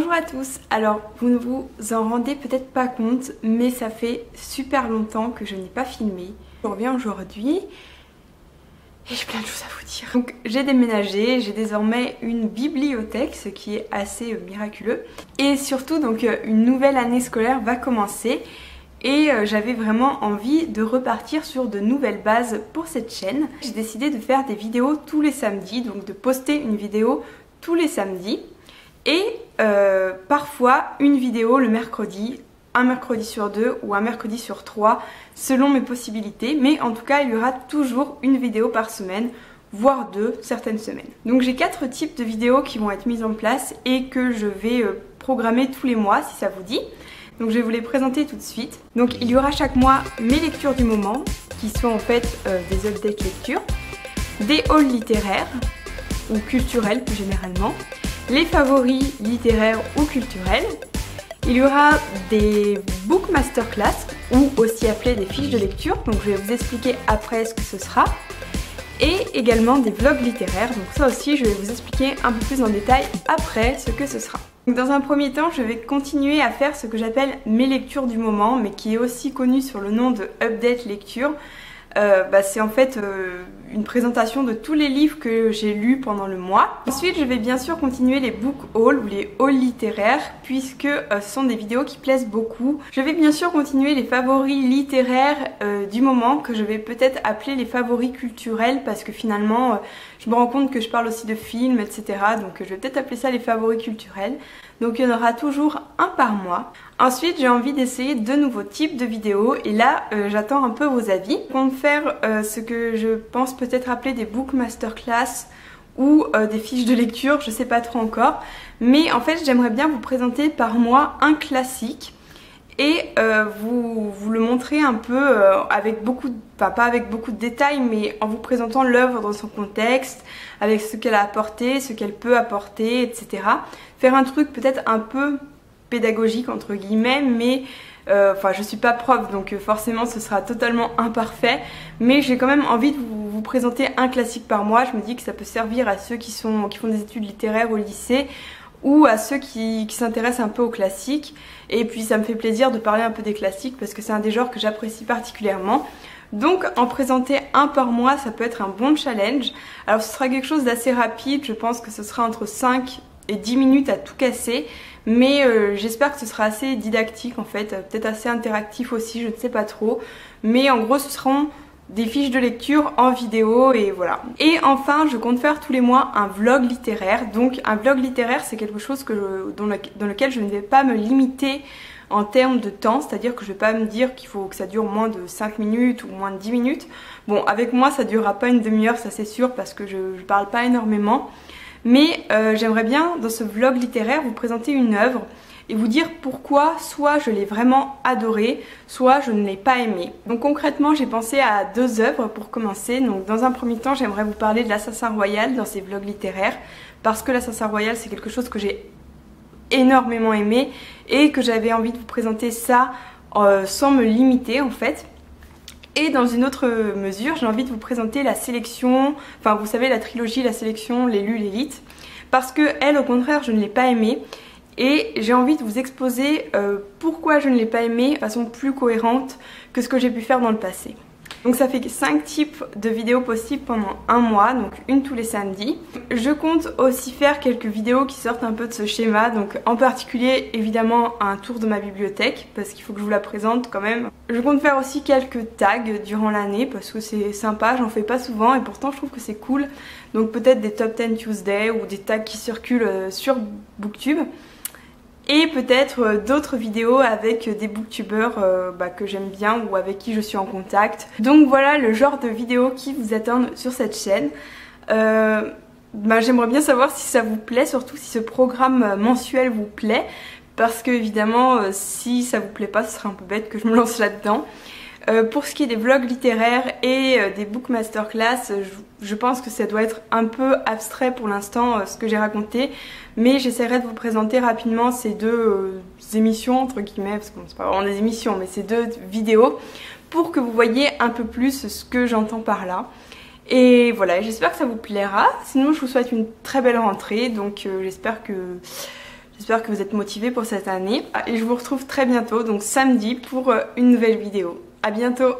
Bonjour à tous. Alors vous ne vous en rendez peut-être pas compte, mais ça fait super longtemps que je n'ai pas filmé. Je reviens aujourd'hui et j'ai plein de choses à vous dire. Donc j'ai déménagé, j'ai désormais une bibliothèque, ce qui est assez miraculeux. Et surtout donc une nouvelle année scolaire va commencer. Et j'avais vraiment envie de repartir sur de nouvelles bases pour cette chaîne. J'ai décidé de faire des vidéos tous les samedis, donc de poster une vidéo tous les samedis. Et parfois une vidéo le mercredi, un mercredi sur 2 ou un mercredi sur 3 selon mes possibilités. Mais en tout cas il y aura toujours une vidéo par semaine, voire 2 certaines semaines. Donc j'ai 4 types de vidéos qui vont être mises en place et que je vais programmer tous les mois si ça vous dit. Donc je vais vous les présenter tout de suite. Donc il y aura chaque mois mes lectures du moment, qui sont en fait des updates lectures, des hauls littéraires, ou culturels plus généralement, les favoris littéraires ou culturels. Il y aura des book masterclass, ou aussi appelés des fiches de lecture, donc je vais vous expliquer après ce que ce sera. Et également des vlogs littéraires, donc ça aussi je vais vous expliquer un peu plus en détail après ce que ce sera. Dans un premier temps, je vais continuer à faire ce que j'appelle mes lectures du moment, mais qui est aussi connu sur le nom de Update Lecture. C'est en fait une présentation de tous les livres que j'ai lus pendant le mois. Ensuite, je vais bien sûr continuer les book hauls ou les hauls littéraires, puisque ce sont des vidéos qui plaisent beaucoup. Je vais bien sûr continuer les favoris littéraires du moment, que je vais peut-être appeler les favoris culturels, parce que finalement je me rends compte que je parle aussi de films, etc. Donc je vais peut-être appeler ça les favoris culturels. Donc il y en aura toujours un par mois. Ensuite, j'ai envie d'essayer de nouveaux types de vidéos et là j'attends un peu vos avis. On va faire ce que je pense peut-être appeler des book masterclass ou des fiches de lecture, je sais pas trop encore. Mais en fait j'aimerais bien vous présenter par mois un classique et vous le montrer un peu avec beaucoup, pas avec beaucoup de détails, mais en vous présentant l'œuvre dans son contexte, avec ce qu'elle a apporté, ce qu'elle peut apporter, etc. Faire un truc peut-être un peu pédagogique entre guillemets, mais je suis pas prof donc forcément ce sera totalement imparfait, mais j'ai quand même envie de vous présenter un classique par mois. Je me dis que ça peut servir à ceux qui font des études littéraires au lycée ou à ceux qui s'intéressent un peu aux classiques. Et puis ça me fait plaisir de parler un peu des classiques parce que c'est un des genres que j'apprécie particulièrement. Donc en présenter un par mois, ça peut être un bon challenge. Alors ce sera quelque chose d'assez rapide, je pense que ce sera entre 5 et 10 minutes à tout casser. Mais j'espère que ce sera assez didactique en fait, peut-être assez interactif aussi, je ne sais pas trop. Mais en gros ce seront des fiches de lecture en vidéo et voilà. Et enfin je compte faire tous les mois un vlog littéraire. Donc un vlog littéraire c'est quelque chose dans lequel je ne vais pas me limiter en termes de temps, c'est-à-dire que je ne vais pas me dire qu'il faut que ça dure moins de 5 minutes ou moins de 10 minutes. Bon, avec moi ça ne durera pas une demi-heure, ça c'est sûr, parce que je ne parle pas énormément. Mais j'aimerais bien dans ce vlog littéraire vous présenter une œuvre et vous dire pourquoi soit je l'ai vraiment adorée, soit je ne l'ai pas aimée. Donc concrètement j'ai pensé à 2 œuvres pour commencer. Donc dans un premier temps j'aimerais vous parler de l'Assassin Royal dans ces vlogs littéraires, parce que l'Assassin Royal c'est quelque chose que j'ai énormément aimé et que j'avais envie de vous présenter ça sans me limiter en fait. Et dans une autre mesure, j'ai envie de vous présenter la sélection, enfin vous savez la trilogie, la sélection, l'élu, l'élite, parce que elle au contraire je ne l'ai pas aimée et j'ai envie de vous exposer pourquoi je ne l'ai pas aimée de façon plus cohérente que ce que j'ai pu faire dans le passé. Donc ça fait 5 types de vidéos possibles pendant un mois, donc une tous les samedis. Je compte aussi faire quelques vidéos qui sortent un peu de ce schéma, donc en particulier évidemment un tour de ma bibliothèque, parce qu'il faut que je vous la présente quand même. Je compte faire aussi quelques tags durant l'année, parce que c'est sympa, j'en fais pas souvent et pourtant je trouve que c'est cool. Donc peut-être des top 10 Tuesday ou des tags qui circulent sur Booktube. Et peut-être d'autres vidéos avec des booktubeurs que j'aime bien ou avec qui je suis en contact. Donc voilà le genre de vidéos qui vous attendent sur cette chaîne. J'aimerais bien savoir si ça vous plaît, surtout si ce programme mensuel vous plaît. Parce que évidemment si ça vous plaît pas, ce serait un peu bête que je me lance là-dedans. Pour ce qui est des vlogs littéraires et des book masterclass, je pense que ça doit être un peu abstrait pour l'instant ce que j'ai raconté, mais j'essaierai de vous présenter rapidement ces 2 émissions entre guillemets, parce que c'est pas vraiment des émissions, mais ces 2 vidéos pour que vous voyez un peu plus ce que j'entends par là. Et voilà, j'espère que ça vous plaira, sinon je vous souhaite une très belle rentrée, donc j'espère que J'espère que vous êtes motivés pour cette année. Et je vous retrouve très bientôt, donc samedi, pour une nouvelle vidéo. À bientôt!